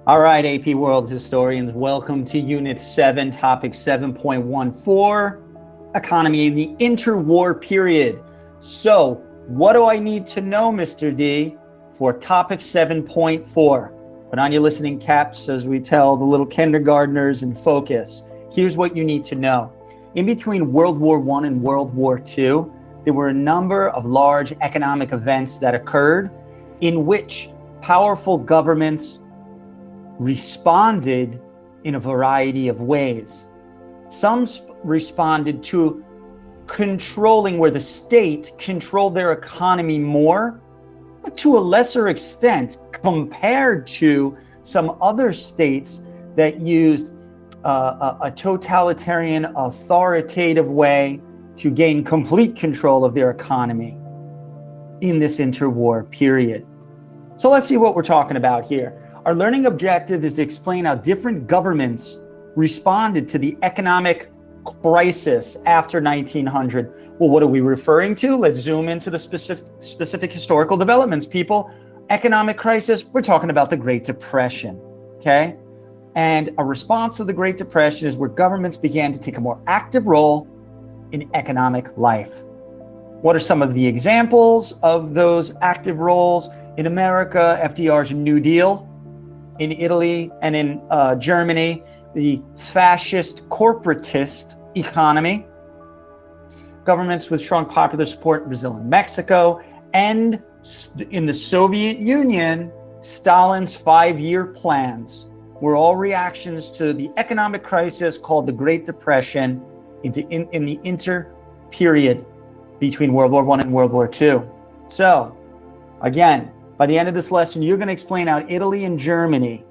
All right, AP World historians, welcome to Unit 7, Topic 7.14, Economy in the Interwar Period. So, what do I need to know, Mr. D, for Topic 7.4? Put on your listening caps as we tell the little kindergartners and focus. Here's what you need to know. In between World War I and World War II, there were a number of large economic events that occurred in which powerful governments responded in a variety of ways. Some responded to controlling where the state controlled their economy more, but to a lesser extent compared to some other states that used a totalitarian, authoritative way to gain complete control of their economy in this interwar period. So let's see what we're talking about here. Our learning objective is to explain how different governments responded to the economic crisis after 1900. Well, what are we referring to? Let's zoom into the specific historical developments, people. Economic crisis, we're talking about the Great Depression, okay? And a response to the Great Depression is where governments began to take a more active role in economic life. What are some of the examples of those active roles? In America, FDR's New Deal. In Italy and in Germany, the fascist corporatist economy. Governments with strong popular support in Brazil and Mexico. And in the Soviet Union, Stalin's 5-year plans were all reactions to the economic crisis called the Great Depression in the inter period between World War I and World War II. So, again, by the end of this lesson, you're going to explain how Italy and Germany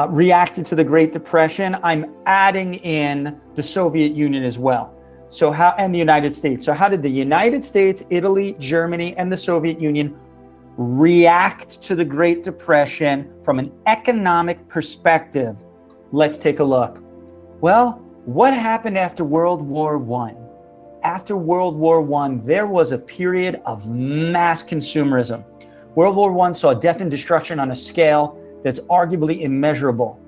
reacted to the Great Depression. I'm adding in the Soviet Union as well. And the United States. So how did the United States, Italy, Germany, and the Soviet Union react to the Great Depression from an economic perspective? Let's take a look. Well, what happened after World War I? After World War I, there was a period of mass consumerism. World War I saw death and destruction on a scale that's arguably immeasurable.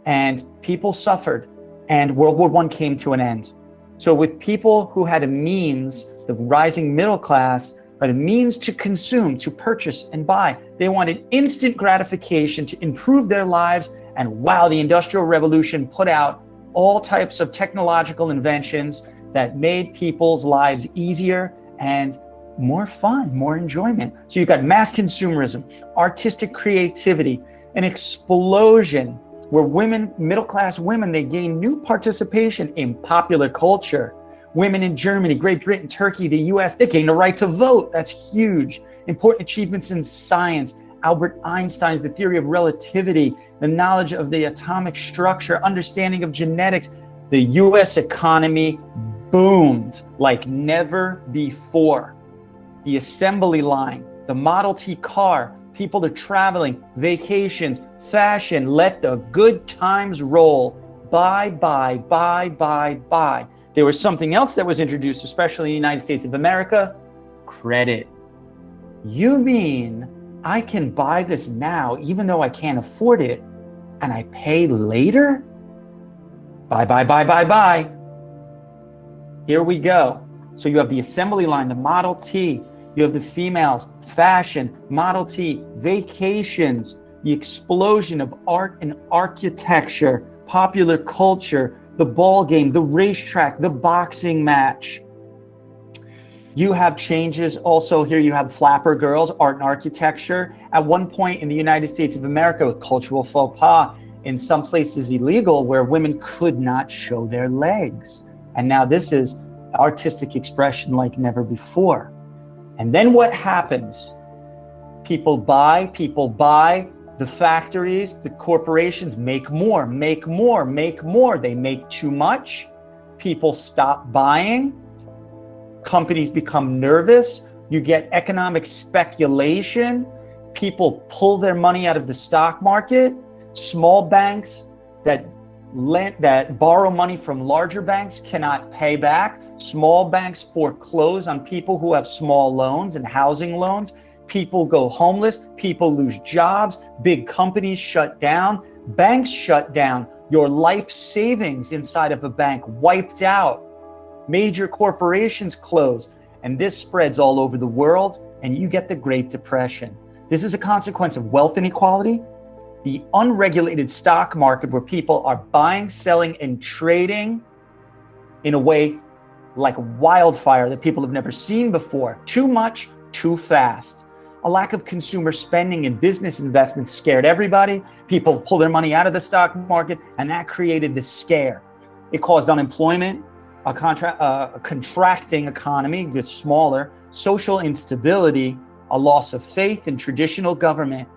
And people suffered, and World War I came to an end. So with people who had a means, the rising middle class, had a means to consume, to purchase and buy, they wanted instant gratification to improve their lives. And wow, the Industrial Revolution put out all types of technological inventions that made people's lives easier and more fun, more enjoyment. So you've got mass consumerism, artistic creativity, an explosion where women, middle-class women, they gain new participation in popular culture. Women in Germany, Great Britain, Turkey, the US, they gained the right to vote. That's huge. Important achievements in science. Albert Einstein's the theory of relativity, the knowledge of the atomic structure, understanding of genetics. The US economy boomed like never before. The assembly line, the Model T car, people are traveling, vacations, fashion, let the good times roll. Buy, buy, buy, buy, buy. There was something else that was introduced, especially in the United States of America, credit. You mean I can buy this now even though I can't afford it and I pay later? Buy, buy, buy, buy, buy. Here we go. So you have the assembly line, the Model T, you have the females, fashion, Model T, vacations, the explosion of art and architecture, popular culture, the ball game, the racetrack, the boxing match. You have changes also here. You have flapper girls, art and architecture. At one point in the United States of America with cultural faux pas, in some places illegal, where women could not show their legs. And now this is artistic expression like never before. And then what happens? People buy, the factories, the corporations make more, make more, make more. They make too much. People stop buying. Companies become nervous. You get economic speculation. People pull their money out of the stock market. Small banks that borrow money from larger banks cannot pay back. Small banks foreclose on people who have small loans and housing loans. People go homeless, people lose jobs, big companies shut down, banks shut down, your life savings inside of a bank wiped out, major corporations close, and this spreads all over the world, and you get the Great Depression. This is a consequence of wealth inequality, the unregulated stock market where people are buying, selling, and trading in a way like wildfire that people have never seen before. Too much, too fast. A lack of consumer spending and business investment scared everybody. People pull their money out of the stock market, and that created the scare. It caused unemployment, a contracting economy, gets smaller, social instability, a loss of faith in traditional government,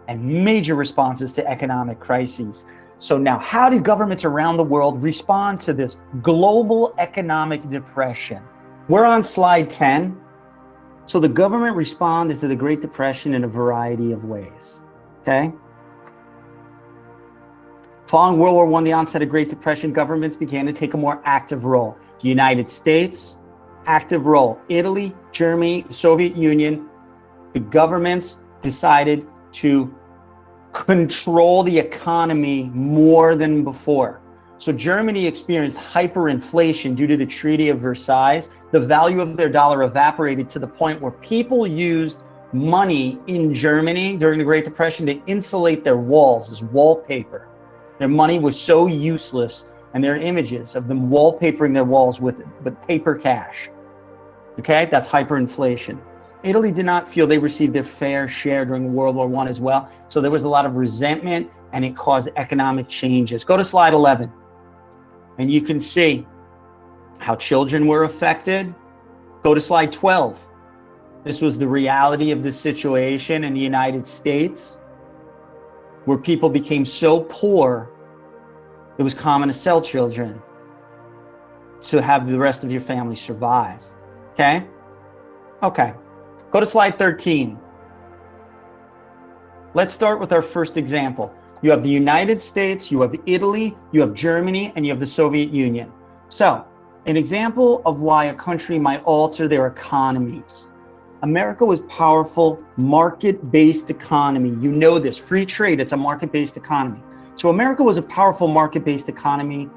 and major responses to economic crises. So now, how do governments around the world respond to this global economic depression? We're on slide 10. So the government responded to the Great Depression in a variety of ways, okay? Following World War I, the onset of Great Depression, governments began to take a more active role. The United States, active role. Italy, Germany, the Soviet Union, the governments decided to control the economy more than before. So Germany experienced hyperinflation due to the Treaty of Versailles. The value of their dollar evaporated to the point where people used money in Germany during the Great Depression to insulate their walls as wallpaper. Their money was so useless, and their images of them wallpapering their walls with paper cash. Okay, that's hyperinflation. Italy did not feel they received their fair share during World War I as well. So there was a lot of resentment, and it caused economic changes. Go to slide 11. And you can see how children were affected. Go to slide 12. This was the reality of the situation in the United States, where people became so poor, it was common to sell children to have the rest of your family survive. Okay? Okay. Go to slide 13. Let's start with our first example. You have the United States, you have Italy, you have Germany, and you have the Soviet Union. So, an example of why a country might alter their economies. America was powerful, market-based economy. You know this, free trade, it's a market-based economy. So America was a powerful market-based economy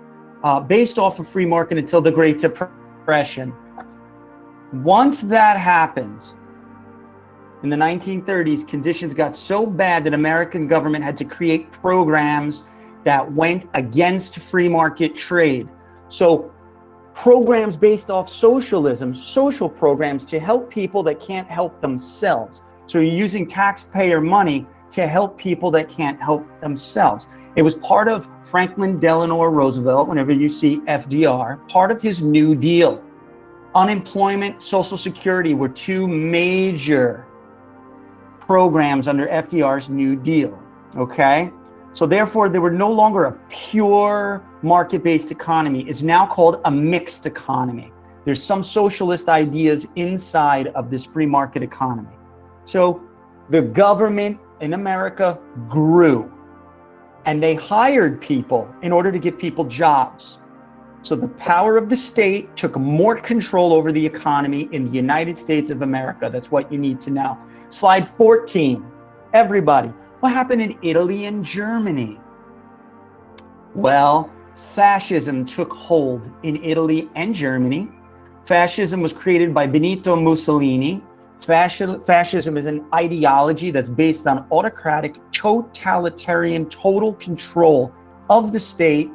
based off of free market until the Great Depression. Once that happened, in the 1930s, conditions got so bad that American government had to create programs that went against free market trade. So programs based off socialism, social programs to help people that can't help themselves. So you're using taxpayer money to help people that can't help themselves. It was part of Franklin Delano Roosevelt, whenever you see FDR, part of his New Deal. Unemployment, Social Security were two major programs under FDR's New Deal, okay? So therefore, they were no longer a pure market-based economy. It's now called a mixed economy. There's some socialist ideas inside of this free market economy. So the government in America grew, and they hired people in order to give people jobs. So the power of the state took more control over the economy in the United States of America. That's what you need to know. Slide 14. Everybody, what happened in Italy and Germany? Well, fascism took hold in Italy and Germany. Fascism was created by Benito Mussolini. Fascism is an ideology that's based on autocratic, totalitarian, total control of the state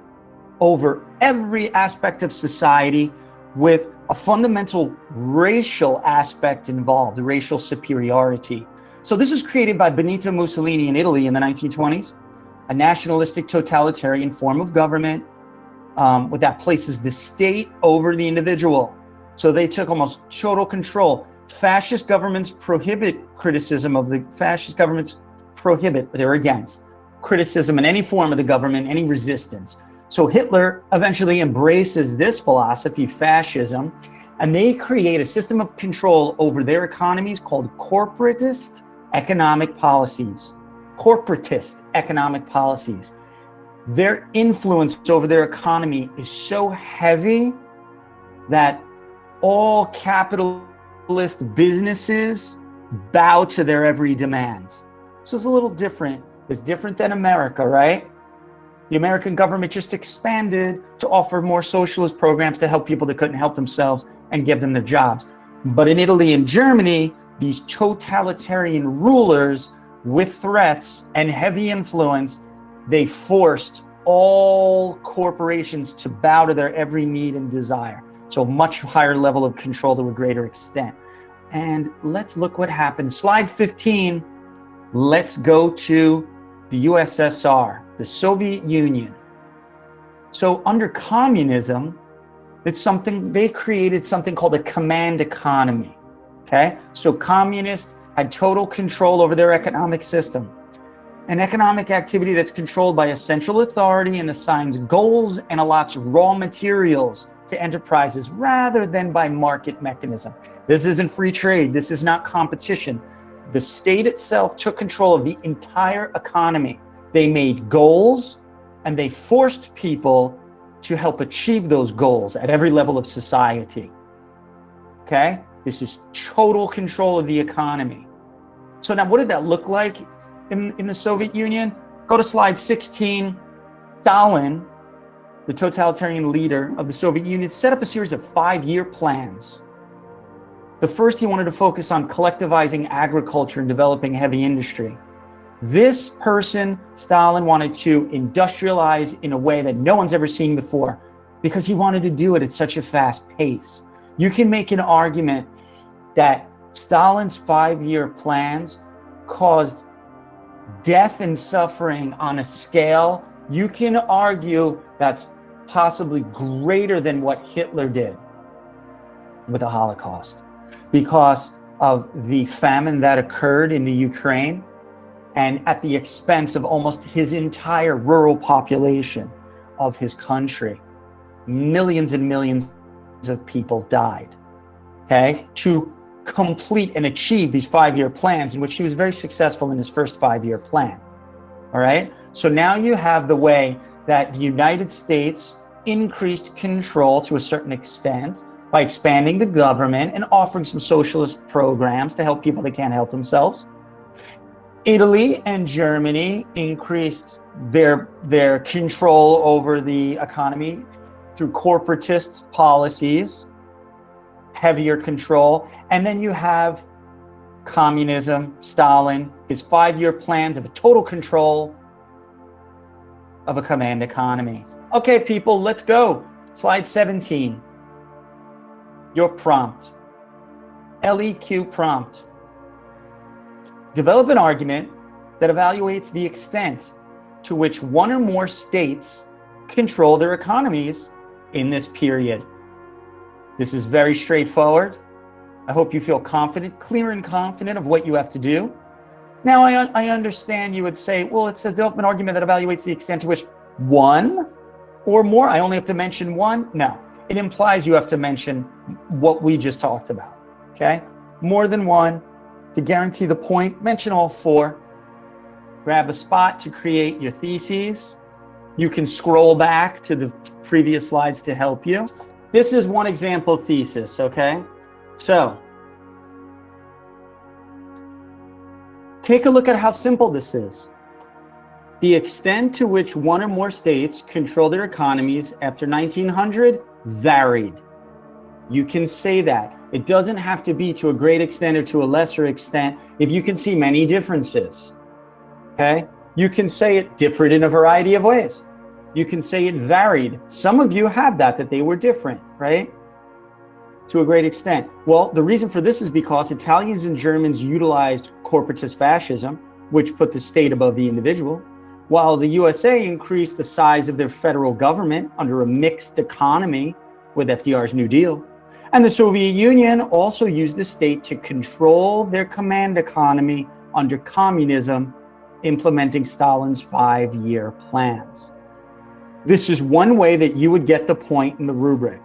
over every aspect of society, with a fundamental racial aspect involved, racial superiority. So this was created by Benito Mussolini in Italy in the 1920s, a nationalistic totalitarian form of government that places the state over the individual. So they took almost total control. Fascist governments prohibit criticism of the fascist governments they're against criticism in any form of the government, any resistance. So Hitler eventually embraces this philosophy, fascism, and they create a system of control over their economies called corporatist economic policies. Corporatist economic policies. Their influence over their economy is so heavy that all capitalist businesses bow to their every demand. So it's a little different. It's different than America, right? The American government just expanded to offer more socialist programs to help people that couldn't help themselves and give them their jobs. But in Italy and Germany, these totalitarian rulers with threats and heavy influence, they forced all corporations to bow to their every need and desire. So a much higher level of control to a greater extent. And let's look what happened. Slide 15, let's go to the USSR, the Soviet Union. So under communism, they created something called a command economy, okay? So communists had total control over their economic system. An economic activity that's controlled by a central authority and assigns goals and allots raw materials to enterprises rather than by market mechanism. This isn't free trade. This is not competition. The state itself took control of the entire economy. They made goals and they forced people to help achieve those goals at every level of society. Okay? This is total control of the economy. So now what did that look like in the Soviet Union? Go to slide 16. Stalin, the totalitarian leader of the Soviet Union, set up a series of 5-year plans. The first, he wanted to focus on collectivizing agriculture and developing heavy industry. This person, Stalin, wanted to industrialize in a way that no one's ever seen before because he wanted to do it at such a fast pace. You can make an argument that Stalin's 5-year plans caused death and suffering on a scale you can argue that's possibly greater than what Hitler did with the Holocaust, because of the famine that occurred in the Ukraine and at the expense of almost his entire rural population of his country. Millions and millions of people died, okay, to complete and achieve these 5-year plans, in which he was very successful in his first 5-year plan. All right. So now you have the way that the United States increased control to a certain extent by expanding the government and offering some socialist programs to help people that can't help themselves. Italy and Germany increased their control over the economy through corporatist policies, heavier control. And then you have communism, Stalin, his 5-year plans of a total control of a command economy. Okay, people, let's go. Slide 17. Your prompt. LEQ prompt. Develop an argument that evaluates the extent to which one or more states control their economies in this period. This is very straightforward. I hope you feel confident, clear and confident of what you have to do. Now, I understand you would say, well, it says develop an argument that evaluates the extent to which one or more. I only have to mention one. No, it implies you have to mention what we just talked about, okay? More than one. To guarantee the point, mention all 4. Grab a spot to create your theses. You can scroll back to the previous slides to help you. This is one example thesis, okay? So, take a look at how simple this is. The extent to which one or more states control their economies after 1900 varied. You can say that. It doesn't have to be to a great extent or to a lesser extent if you can see many differences, okay? You can say it differed in a variety of ways. You can say it varied. Some of you have that they were different, right? To a great extent. Well, the reason for this is because Italians and Germans utilized corporatist fascism, which put the state above the individual, while the USA increased the size of their federal government under a mixed economy with FDR's New Deal. And the Soviet Union also used the state to control their command economy under communism, implementing Stalin's 5-year plans. This is one way that you would get the point in the rubric.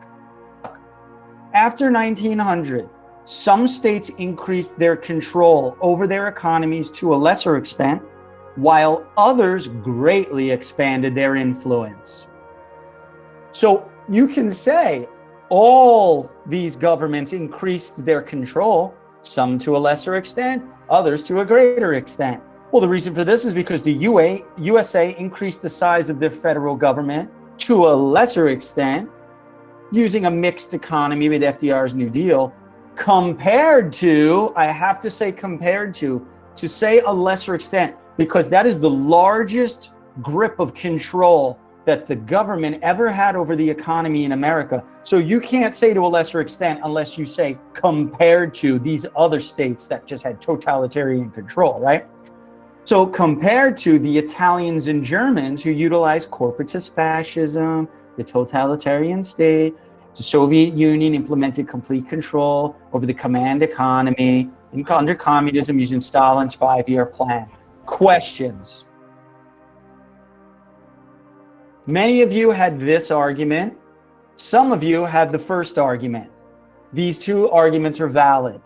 After 1900, some states increased their control over their economies to a lesser extent, while others greatly expanded their influence. So you can say all these governments increased their control, some to a lesser extent, others to a greater extent. Well, the reason for this is because the USA increased the size of their federal government to a lesser extent, using a mixed economy with FDR's New Deal, compared to, I have to say compared to say a lesser extent, because that is the largest grip of control that the government ever had over the economy in America. So you can't say to a lesser extent unless you say compared to these other states that just had totalitarian control, right? So compared to the Italians and Germans who utilized corporatist fascism, the totalitarian state, the Soviet Union implemented complete control over the command economy under communism using Stalin's 5-year plan. Questions? Many of you had this argument. Some of you had the first argument. These two arguments are valid.